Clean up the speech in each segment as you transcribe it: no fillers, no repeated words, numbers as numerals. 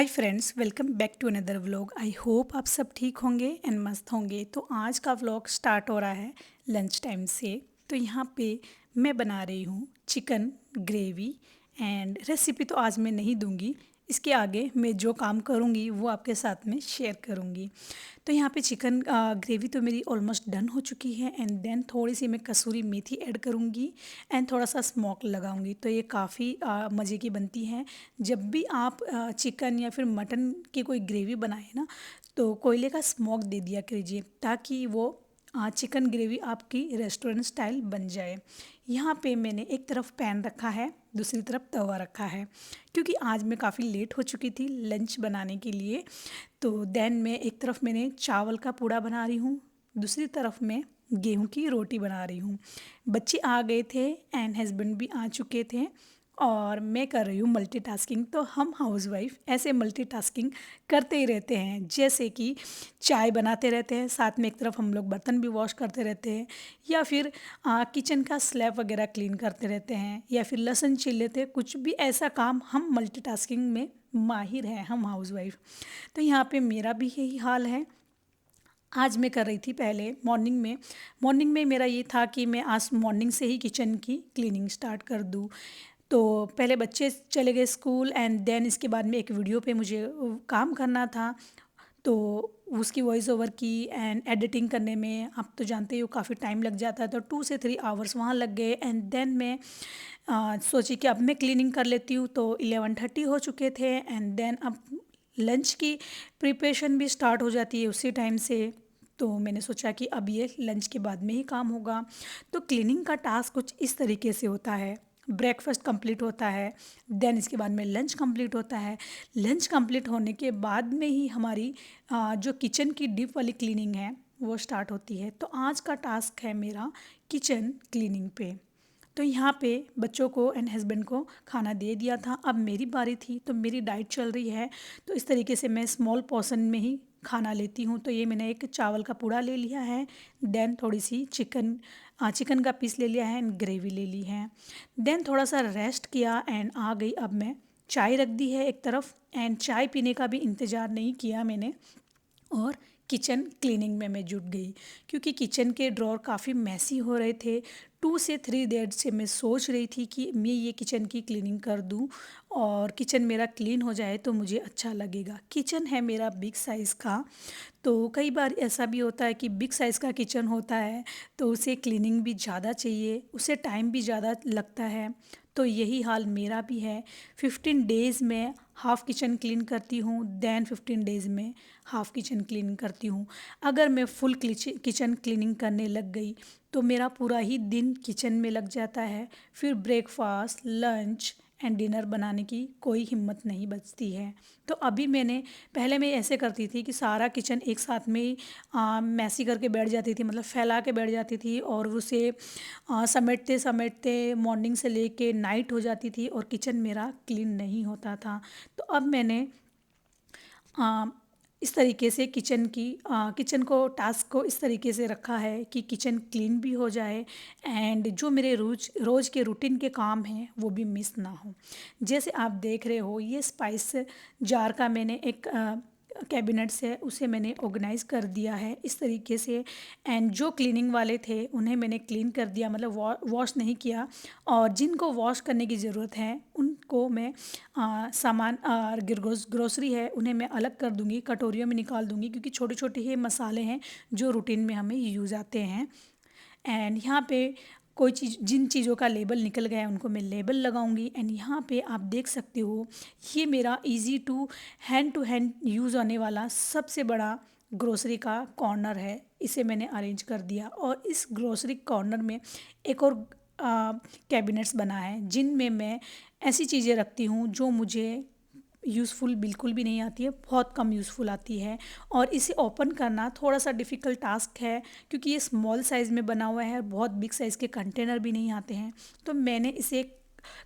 Hi friends, welcome back to another vlog. I hope आप सब ठीक होंगे एंड मस्त होंगे। तो आज का व्लॉग स्टार्ट हो रहा है लंच टाइम से। तो यहाँ पे मैं बना रही हूँ चिकन ग्रेवी एंड रेसिपी तो आज मैं नहीं दूँगी। इसके आगे मैं जो काम करूँगी वो आपके साथ में शेयर करूँगी। तो यहाँ पे चिकन ग्रेवी तो मेरी ऑलमोस्ट डन हो चुकी है एंड देन थोड़ी सी मैं कसूरी मेथी ऐड करूँगी एंड थोड़ा सा स्मोक लगाऊंगी। तो ये काफ़ी मज़े की बनती है। जब भी आप चिकन या फिर मटन की कोई ग्रेवी बनाए ना, तो कोयले का स्मोक दे दिया कीजिए ताकि वो चिकन ग्रेवी आपकी रेस्टोरेंट स्टाइल बन जाए। यहाँ पे मैंने एक तरफ पैन रखा है, दूसरी तरफ तवा रखा है, क्योंकि आज मैं काफ़ी लेट हो चुकी थी लंच बनाने के लिए। तो देन मैं एक तरफ मैंने चावल का पूड़ा बना रही हूँ, दूसरी तरफ मैं गेहूं की रोटी बना रही हूँ। बच्चे आ गए थे एंड हस्बैंड भी आ चुके थे और मैं कर रही हूँ मल्टीटास्किंग। तो हम हाउसवाइफ ऐसे मल्टीटास्किंग करते ही रहते हैं, जैसे कि चाय बनाते रहते हैं, साथ में एक तरफ हम लोग बर्तन भी वॉश करते रहते हैं, या फिर किचन का स्लैब वगैरह क्लीन करते रहते हैं, या फिर लहसुन छील लेते हैं। कुछ भी ऐसा काम हम मल्टीटास्किंग में माहिर हैं हम हाउसवाइफ। तो यहाँ पे मेरा भी यही हाल है। आज मैं कर रही थी पहले मॉर्निंग में मेरा ये था कि मैं आज मॉर्निंग से ही किचन की क्लीनिंग स्टार्ट कर दूँ। तो पहले बच्चे चले गए स्कूल एंड देन इसके बाद में एक वीडियो पे मुझे काम करना था। तो उसकी वॉइस ओवर की एंड एडिटिंग करने में आप तो जानते हो काफ़ी टाइम लग जाता है। तो 2 से 3 आवर्स वहाँ लग गए एंड देन मैं सोची कि अब मैं क्लीनिंग कर लेती हूँ। तो 11:30 हो चुके थे एंड देन अब लंच की प्रिपरेशन भी स्टार्ट हो जाती है उसी टाइम से। तो मैंने सोचा कि अब ये लंच के बाद में ही काम होगा। तो क्लीनिंग का टास्क कुछ इस तरीके से होता है। ब्रेकफास्ट कंप्लीट होता है, देन इसके बाद में लंच कंप्लीट होता है। लंच कंप्लीट होने के बाद में ही हमारी जो किचन की डीप वाली क्लीनिंग है वो स्टार्ट होती है। तो आज का टास्क है मेरा किचन क्लीनिंग पे। तो यहाँ पे बच्चों को एंड हस्बैंड को खाना दे दिया था, अब मेरी बारी थी। तो मेरी डाइट चल रही है, तो इस तरीके से मैं स्मॉल पोर्शन में ही खाना लेती हूँ। तो ये मैंने एक चावल का पूड़ा ले लिया है, देन थोड़ी सी चिकन का पीस ले लिया है एंड ग्रेवी ले ली है। देन थोड़ा सा रेस्ट किया एंड आ गई। अब मैं चाय रख दी है एक तरफ एंड चाय पीने का भी इंतज़ार नहीं किया मैंने, और किचन क्लीनिंग में मैं जुट गई, क्योंकि किचन के ड्रॉर काफ़ी मैसी हो रहे थे। 2 से 3 देर से मैं सोच रही थी कि मैं ये किचन की क्लीनिंग कर दूं और किचन मेरा क्लीन हो जाए तो मुझे अच्छा लगेगा। किचन है मेरा बिग साइज़ का। तो कई बार ऐसा भी होता है कि बिग साइज़ का किचन होता है तो उसे क्लीनिंग भी ज़्यादा चाहिए, उसे टाइम भी ज़्यादा लगता है। तो यही हाल मेरा भी है। 15 डेज़ में हाफ़ किचन क्लीन करती हूँ, देन 15 डेज़ में हाफ़ किचन क्लीन करती हूँ। अगर मैं फुल किचन क्लीनिंग करने लग गई तो मेरा पूरा ही दिन किचन में लग जाता है। फिर ब्रेकफास्ट, लंच एंड डिनर बनाने की कोई हिम्मत नहीं बचती है। तो अभी पहले मैं ऐसे करती थी कि सारा किचन एक साथ में ही मैसी करके बैठ जाती थी, मतलब फैला के बैठ जाती थी, और उसे समेटते समेटते मॉर्निंग से लेके नाइट हो जाती थी और किचन मेरा क्लीन नहीं होता था। तो अब मैंने आ, इस तरीके से किचन को टास्क को इस तरीके से रखा है कि किचन क्लीन भी हो जाए एंड जो मेरे रोज़ के रूटीन के काम हैं वो भी मिस ना हो। जैसे आप देख रहे हो, ये स्पाइस जार का मैंने एक कैबिनेट से उसे मैंने ऑर्गेनाइज़ कर दिया है इस तरीके से। एंड जो क्लीनिंग वाले थे उन्हें मैंने क्लीन कर दिया, मतलब वॉश नहीं किया। और जिनको वॉश करने की ज़रूरत है उनको मैं सामान ग्रोसरी है उन्हें मैं अलग कर दूंगी, कटोरियों में निकाल दूंगी, क्योंकि छोटे छोटे ये मसाले हैं जो रूटीन में हमें यूज़ आते हैं। एंड यहाँ पे कोई चीज़, जिन चीज़ों का लेबल निकल गया है उनको मैं लेबल लगाऊंगी। एंड यहाँ पे आप देख सकते हो, ये मेरा इजी टू हैंड यूज़ होने वाला सबसे बड़ा ग्रोसरी का कॉर्नर है। इसे मैंने अरेंज कर दिया और इस ग्रोसरी कॉर्नर में एक और कैबिनेट्स बना है जिनमें मैं ऐसी चीज़ें रखती हूँ जो मुझे यूज़फुल बिल्कुल भी नहीं आती है, बहुत कम यूज़फुल आती है। और इसे ओपन करना थोड़ा सा डिफ़िकल्ट टास्क है, क्योंकि ये स्मॉल साइज़ में बना हुआ है, बहुत बिग साइज़ के कंटेनर भी नहीं आते हैं। तो मैंने इसे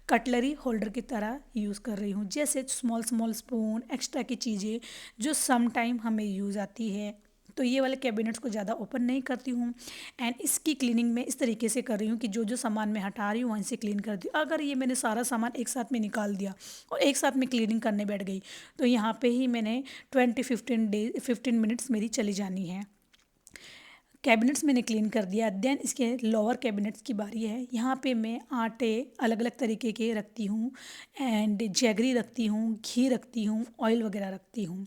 कटलरी होल्डर की तरह यूज़ कर रही हूँ, जैसे स्मॉल स्मॉल स्पून, एक्स्ट्रा की चीज़ें जो सम टाइम हमें यूज़ आती है। तो ये वाले कैबिनेट्स को ज़्यादा ओपन नहीं करती हूँ। एंड इसकी क्लीनिंग मैं इस तरीके से कर रही हूँ कि जो जो सामान मैं हटा रही हूँ वहीं से क्लीन कर दी। अगर ये मैंने सारा सामान एक साथ में निकाल दिया और एक साथ में क्लीनिंग करने बैठ गई तो यहाँ पे ही मैंने 15 मिनट्स मेरी चली जानी है। कैबिनेट्स मैंने क्लीन कर दिया। देन इसके लोअर कैबिनेट्स की बारी है। यहाँ पे मैं आटे अलग अलग तरीके के रखती हूँ एंड जैगरी रखती हूँ, घी रखती हूँ, ऑयल वगैरह रखती हूँ।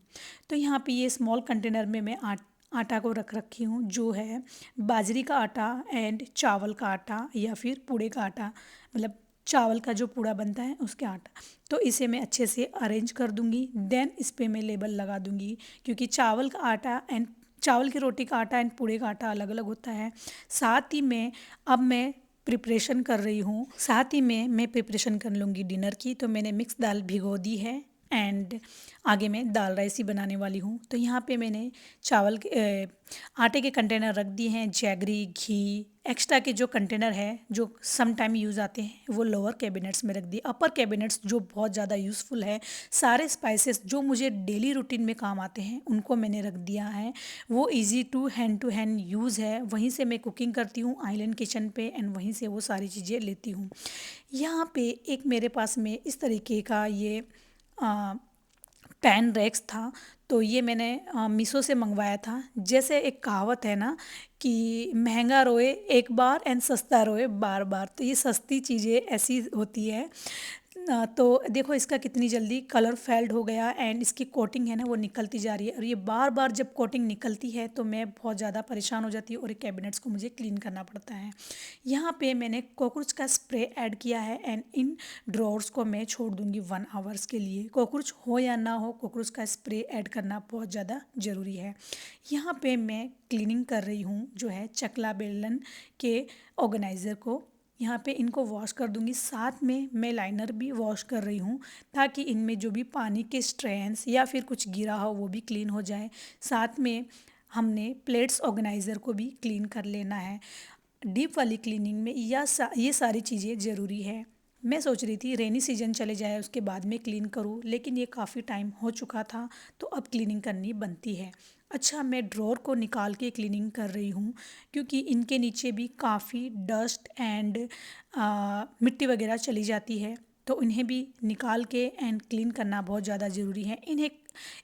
तो यहाँ पे ये स्मॉल कंटेनर में मैं आटा को रख रखी हूँ, जो है बाजरी का आटा एंड चावल का आटा या फिर पूड़े का आटा, मतलब चावल का जो पूड़ा बनता है उसके आटा। तो इसे मैं अच्छे से अरेंज कर दूंगी। देन इस पे मैं लेबल लगा दूंगी, क्योंकि चावल का आटा एंड चावल की रोटी का आटा एंड पूड़े का आटा अलग अलग होता है। साथ ही में अब मैं प्रिपरेशन कर रही हूँ, साथ ही में मैं प्रिपरेशन कर लूँगी डिनर की। तो मैंने मिक्स दाल भिगो दी है एंड आगे मैं दाल राइस ही बनाने वाली हूँ। तो यहाँ पे मैंने चावल के आटे के कंटेनर रख दिए हैं, जैगरी, घी, एक्स्ट्रा के जो कंटेनर है जो सम टाइम यूज़ आते हैं वो लोअर कैबिनेट्स में रख दिए। अपर कैबिनेट्स जो बहुत ज़्यादा यूज़फुल है, सारे स्पाइसेस जो मुझे डेली रूटीन में काम आते हैं उनको मैंने रख दिया है। वो इजी टू हैंड यूज़ है। वहीं से मैं कुकिंग करती हूँ आइलैंड किचन पे एंड वहीं से वो सारी चीज़ें लेती हूँ। यहाँ पे एक मेरे पास में इस तरीके का ये पैन रैक्स था। तो ये मैंने मीशो से मंगवाया था। जैसे एक कहावत है ना कि महंगा रोए एक बार एंड सस्ता रोए बार बार, तो ये सस्ती चीज़ें ऐसी होती है। तो देखो इसका कितनी जल्दी कलर फेल्ड हो गया एंड इसकी कोटिंग है ना वो निकलती जा रही है। और ये बार बार जब कोटिंग निकलती है तो मैं बहुत ज़्यादा परेशान हो जाती हूँ और ये कैबिनेट्स को मुझे क्लीन करना पड़ता है। यहाँ पे मैंने कॉकरोच का स्प्रे ऐड किया है एंड इन ड्रॉर्स को मैं छोड़ दूँगी 1 आवर्स के लिए। कॉकरोच हो या ना हो, कॉकरोच का स्प्रे ऐड करना बहुत ज़्यादा ज़रूरी है। यहाँ पे मैं क्लीनिंग कर रही हूँ जो है चकला बेलन के ऑर्गेनाइज़र को। यहाँ पे इनको वॉश कर दूंगी। साथ में मैं लाइनर भी वॉश कर रही हूँ ताकि इनमें जो भी पानी के स्ट्रेंस या फिर कुछ गिरा हो वो भी क्लीन हो जाए। साथ में हमने प्लेट्स ऑर्गेनाइज़र को भी क्लीन कर लेना है। डीप वाली क्लीनिंग में ये सारी चीज़ें ज़रूरी है। मैं सोच रही थी रेनी सीजन चले जाए उसके बाद में क्लीन करूँ, लेकिन ये काफ़ी टाइम हो चुका था तो अब क्लीनिंग करनी बनती है। अच्छा, मैं ड्रॉर को निकाल के क्लीनिंग कर रही हूँ क्योंकि इनके नीचे भी काफ़ी डस्ट एंड मिट्टी वगैरह चली जाती है। तो इन्हें भी निकाल के एंड क्लीन करना बहुत ज़्यादा ज़रूरी है। इन्हें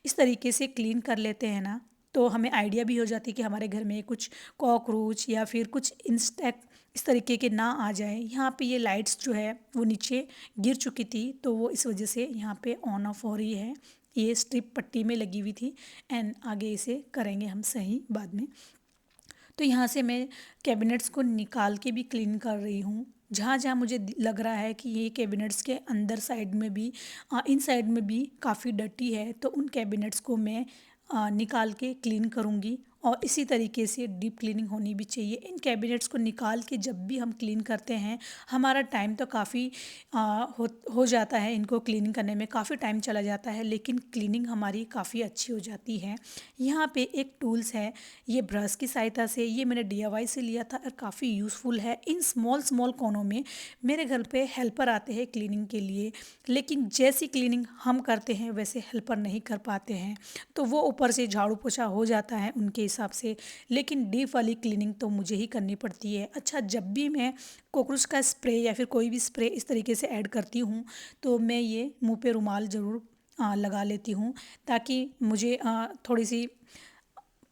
इस तरीके से क्लीन कर लेते हैं ना तो हमें आइडिया भी हो जाती है कि हमारे घर में कुछ कॉकरोच या फिर कुछ इंसेक्ट इस तरीके के ना आ जाए। यहाँ पे ये लाइट्स जो है वो नीचे गिर चुकी थी तो वो इस वजह से यहाँ पे ऑन ऑफ हो रही है। ये स्ट्रिप पट्टी में लगी हुई थी एंड आगे इसे करेंगे हम सही बाद में। तो यहाँ से मैं कैबिनेट्स को निकाल के भी क्लीन कर रही हूँ। जहाँ जहाँ मुझे लग रहा है कि ये कैबिनेट्स के अंदर साइड में भी इन साइड में भी काफ़ी डर्टी है तो उन कैबिनेट्स को मैं निकाल के क्लीन करूँगी। और इसी तरीके से डीप क्लीनिंग होनी भी चाहिए। इन कैबिनेट्स को निकाल के जब भी हम क्लीन करते हैं हमारा टाइम तो काफ़ी हो जाता है, इनको क्लीनिंग करने में काफ़ी टाइम चला जाता है, लेकिन क्लीनिंग हमारी काफ़ी अच्छी हो जाती है। यहाँ पे एक टूल्स है, ये ब्रश की सहायता से, ये मैंने DIY से लिया था और काफ़ी यूज़फुल है। इन स्मॉल स्मॉल कोनों में मेरे घर पे हेल्पर आते हैं क्लीनिंग के लिए, लेकिन जैसी क्लीनिंग हम करते हैं वैसे हेल्पर नहीं कर पाते हैं तो वो ऊपर से झाड़ू पोछा हो जाता है उनके हिसाब से, लेकिन डीप वाली क्लीनिंग तो मुझे ही करनी पड़ती है। अच्छा, जब भी मैं कॉकरोच का स्प्रे या फिर कोई भी स्प्रे इस तरीके से ऐड करती हूँ तो मैं ये मुंह पे रुमाल ज़रूर लगा लेती हूँ ताकि मुझे थोड़ी सी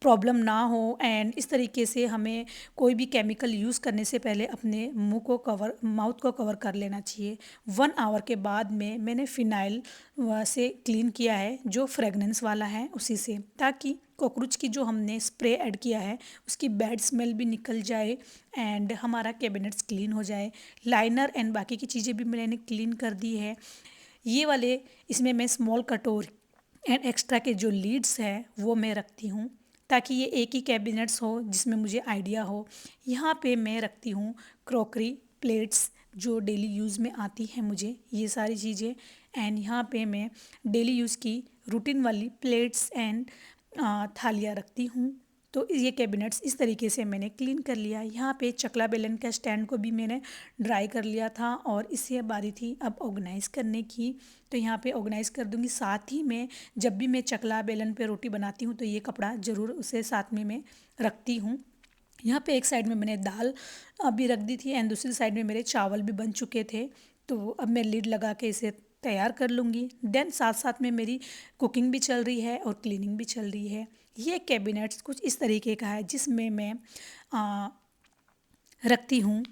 प्रॉब्लम ना हो। एंड इस तरीके से हमें कोई भी केमिकल यूज़ करने से पहले अपने माउथ को कवर कर लेना चाहिए। 1 आवर के बाद में मैंने फ़िनाइल से क्लीन किया है, जो फ्रेगनेंस वाला है उसी से, ताकि कॉकरोच की जो हमने स्प्रे ऐड किया है उसकी बैड स्मेल भी निकल जाए एंड हमारा कैबिनेट्स क्लीन हो जाए। लाइनर एंड बाकी की चीज़ें भी मैंने क्लीन कर दी है। ये वाले इसमें मैं स्मॉल कटोर एंड एक्स्ट्रा के जो लीड्स हैं वो मैं रखती हूँ ताकि ये एक ही कैबिनेट्स हो जिसमें मुझे आइडिया हो। यहाँ पे मैं रखती हूँ क्रॉकरी प्लेट्स जो डेली यूज़ में आती हैं मुझे, ये सारी चीज़ें। एंड यहाँ पे मैं डेली यूज़ की रूटीन वाली प्लेट्स एंड थालियाँ रखती हूँ। तो ये कैबिनेट्स इस तरीके से मैंने क्लीन कर लिया। यहाँ पे चकला बेलन का स्टैंड को भी मैंने ड्राई कर लिया था और इससे बारी थी अब ऑर्गेनाइज़ करने की। तो यहाँ पे ऑर्गेनाइज़ कर दूँगी। साथ ही में जब भी मैं चकला बेलन पे रोटी बनाती हूँ तो ये कपड़ा ज़रूर उसे साथ में मैं रखती हूँ। यहाँ पे एक साइड में मैंने दाल अभी रख दी थी एंड दूसरी साइड में मेरे चावल भी बन चुके थे। तो अब मैं लिड लगा के इसे तैयार कर लूँगी। देन साथ साथ में मेरी कुकिंग भी चल रही है और क्लीनिंग भी चल रही है। ये कैबिनेट्स कुछ इस तरीके का है जिसमें मैं रखती हूँ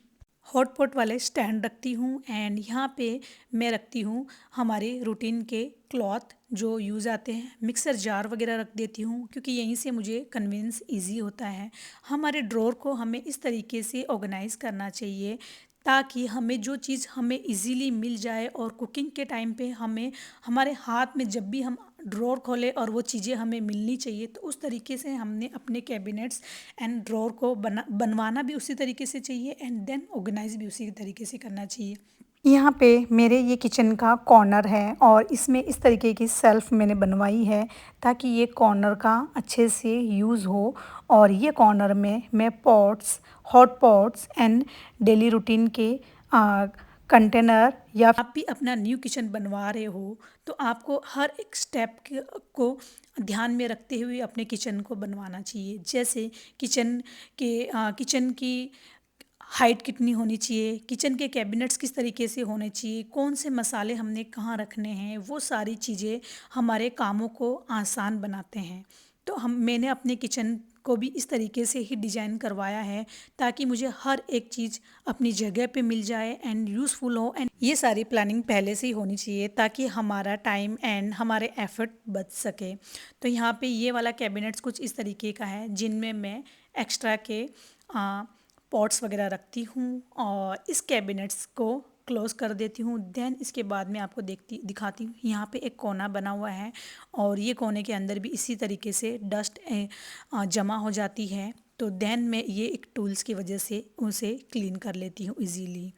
हॉट पॉट वाले स्टैंड रखती हूँ एंड यहाँ पे मैं रखती हूँ हमारे रूटीन के क्लॉथ जो यूज़ आते हैं। मिक्सर जार वगैरह रख देती हूँ क्योंकि यहीं से मुझे कन्वीनियंस ईजी होता है। हमारे ड्रॉर को हमें इस तरीके से ऑर्गेनाइज़ करना चाहिए ताकि हमें जो चीज़ हमें इजीली मिल जाए और कुकिंग के टाइम पे हमें हमारे हाथ में जब भी हम ड्रॉर खोलें और वो चीज़ें हमें मिलनी चाहिए। तो उस तरीके से हमने अपने कैबिनेट्स एंड ड्रॉर को बनवाना भी उसी तरीके से चाहिए एंड देन ऑर्गेनाइज भी उसी तरीके से करना चाहिए। यहाँ पे मेरे ये किचन का कॉर्नर है और इसमें इस तरीके की शेल्फ़ मैंने बनवाई है ताकि ये कॉर्नर का अच्छे से यूज़ हो। और ये कॉर्नर में मैं pots, hot pots and daily routine के कंटेनर या आप भी अपना न्यू किचन बनवा रहे हो तो आपको हर एक स्टेप को ध्यान में रखते हुए अपने किचन को बनवाना चाहिए। जैसे किचन की हाइट कितनी होनी चाहिए, किचन के कैबिनेट्स किस तरीके से होने चाहिए, कौन से मसाले हमने कहाँ रखने हैं, वो सारी चीज़ें हमारे कामों को आसान बनाते हैं। तो मैंने अपने किचन को भी इस तरीके से ही डिज़ाइन करवाया है ताकि मुझे हर एक चीज़ अपनी जगह पे मिल जाए एंड यूज़फुल हो। एंड ये सारी प्लानिंग पहले से ही होनी चाहिए ताकि हमारा टाइम एंड हमारे एफर्ट बच सके। तो यहाँ पे ये वाला कैबिनेट्स कुछ इस तरीके का है जिनमें मैं एक्स्ट्रा के पॉट्स वगैरह रखती हूँ और इस कैबिनेट्स को क्लोज़ कर देती हूँ। देन इसके बाद में आपको दिखाती हूँ। यहाँ पे एक कोना बना हुआ है और ये कोने के अंदर भी इसी तरीके से डस्ट जमा हो जाती है। तो देन मैं ये एक टूल्स की वजह से उसे क्लीन कर लेती हूँ इजीली।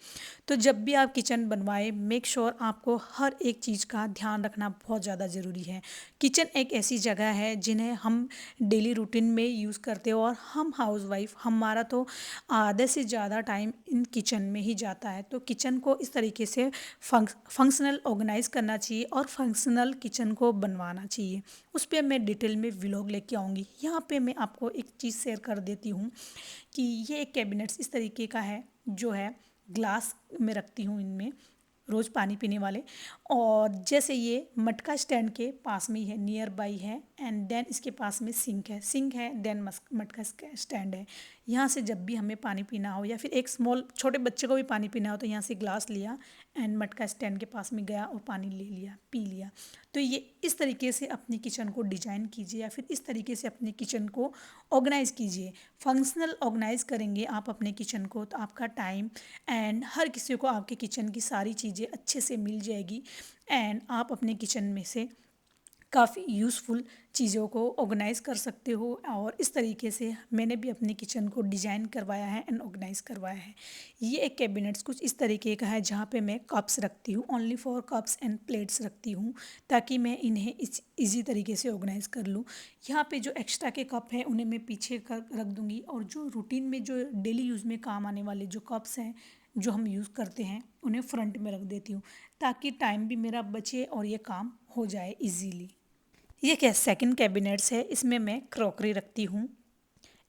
तो जब भी आप किचन बनवाएं मेक श्योर आपको हर एक चीज़ का ध्यान रखना बहुत ज़्यादा ज़रूरी है। किचन एक ऐसी जगह है जिन्हें हम डेली रूटीन में यूज़ करते हो और हम हाउसवाइफ हमारा तो आधे से ज़्यादा टाइम इन किचन में ही जाता है। तो किचन को इस तरीके से फंक्शनल ऑर्गेनाइज करना चाहिए और फंक्शनल किचन को बनवाना चाहिए। उस पर मैं डिटेल में व्लॉग लेके आऊँगी। यहाँ पे मैं आपको एक चीज़ शेयर कर देती हूँ कि ये एक कैबिनेट्स इस तरीके का है जो है ग्लास में रखती हूँ इनमें रोज़ पानी पीने वाले। और जैसे ये मटका स्टैंड के पास में ही है, नियर बाई है एंड देन इसके पास में सिंक है देन मटका स्टैंड है। यहाँ से जब भी हमें पानी पीना हो या फिर एक स्मॉल छोटे बच्चे को भी पानी पीना हो तो यहाँ से ग्लास लिया एंड मटका स्टैंड के पास में गया और पानी ले लिया, पी लिया। तो ये इस तरीके से अपनी किचन को डिजाइन कीजिए या फिर इस तरीके से अपने किचन को ऑर्गेनाइज कीजिए। फंक्शनल ऑर्गेनाइज करेंगे आप अपने किचन को तो आपका टाइम एंड हर किसी को आपके किचन की सारी चीज़ें अच्छे से मिल जाएगी एंड आप अपने किचन में से काफ़ी यूज़फुल चीज़ों को ऑर्गेनाइज़ कर सकते हो। और इस तरीके से मैंने भी अपने किचन को डिज़ाइन करवाया है एंड ऑर्गेनाइज़ करवाया है। ये एक कैबिनेट्स कुछ इस तरीके का है जहाँ पे मैं कप्स रखती हूँ, only for cups and plates रखती हूँ ताकि मैं इन्हें इस ईजी तरीके से ऑर्गेनाइज़ कर लूँ। यहाँ पे जो एक्स्ट्रा के कप हैं उन्हें मैं पीछे कर रख दूँगी और जो रूटीन में जो डेली यूज़ में काम आने वाले जो कप्स हैं जो हम यूज़ करते हैं उन्हें फ्रंट में रख देती हूँ ताकि टाइम भी मेरा बचे और ये काम हो जाए इजीली। ये क्या सेकंड कैबिनेट्स है, इसमें मैं क्रॉकरी रखती हूँ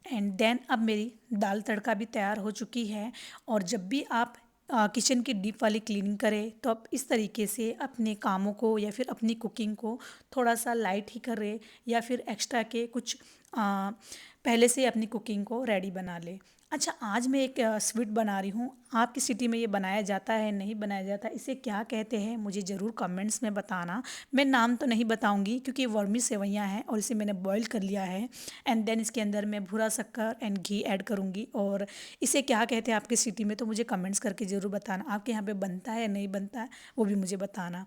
एंड देन अब मेरी दाल तड़का भी तैयार हो चुकी है। और जब भी आप किचन की डीप वाली क्लीनिंग करें तो आप इस तरीके से अपने कामों को या फिर अपनी कुकिंग को थोड़ा सा लाइट ही करें या फिर एक्स्ट्रा के कुछ पहले से अपनी कुकिंग को रेडी बना लें। अच्छा, आज मैं एक स्वीट बना रही हूँ। आपकी सिटी में ये बनाया जाता है नहीं बनाया जाता, इसे क्या कहते हैं मुझे ज़रूर कमेंट्स में बताना। मैं नाम तो नहीं बताऊंगी क्योंकि ये वर्मी सेवइयाँ हैं और इसे मैंने बॉईल कर लिया है एंड देन इसके अंदर मैं भूरा शक्कर एंड घी ऐड करूँगी। और इसे क्या कहते हैं आपके सिटी में तो मुझे कमेंट्स करके ज़रूर बताना। आपके यहाँ पे बनता है नहीं बनता है वो भी मुझे बताना।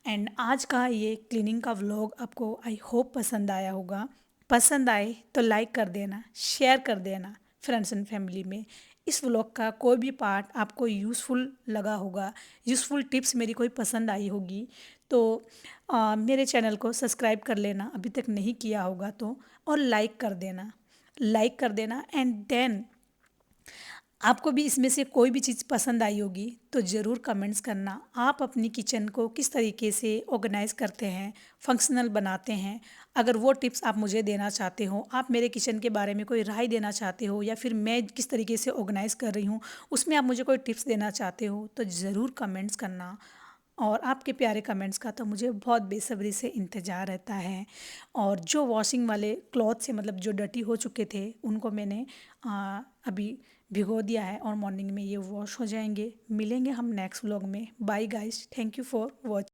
एंड आज का ये क्लीनिंग का व्लॉग आपको आई होप पसंद आया होगा। पसंद आए तो लाइक कर देना, शेयर कर देना फ्रेंड्स एंड फैमिली में। इस व्लॉग का कोई भी पार्ट आपको यूज़फुल लगा होगा, यूज़फुल टिप्स मेरी कोई पसंद आई होगी तो मेरे चैनल को सब्सक्राइब कर लेना अभी तक नहीं किया होगा तो, और लाइक कर देना। लाइक कर देना। एंड देन आपको भी इसमें से कोई भी चीज़ पसंद आई होगी तो ज़रूर कमेंट्स करना। आप अपनी किचन को किस तरीके से ऑर्गेनाइज़ करते हैं, फंक्शनल बनाते हैं। अगर वो टिप्स आप मुझे देना चाहते हो, आप मेरे किचन के बारे में कोई राय देना चाहते हो, या फिर मैं किस तरीके से ऑर्गेनाइज़ कर रही हूँ उसमें आप मुझे कोई टिप्स देना चाहते हो, तो ज़रूर कमेंट्स करना। और आपके प्यारे कमेंट्स का तो मुझे बहुत बेसब्री से इंतज़ार रहता है। और जो वॉशिंग वाले क्लॉथ से, मतलब जो डर्टी हो चुके थे, उनको मैंने अभी भिगो दिया है और मॉर्निंग में ये वॉश हो जाएंगे। मिलेंगे हम नेक्स्ट व्लॉग में। Bye guys, thank you for watching.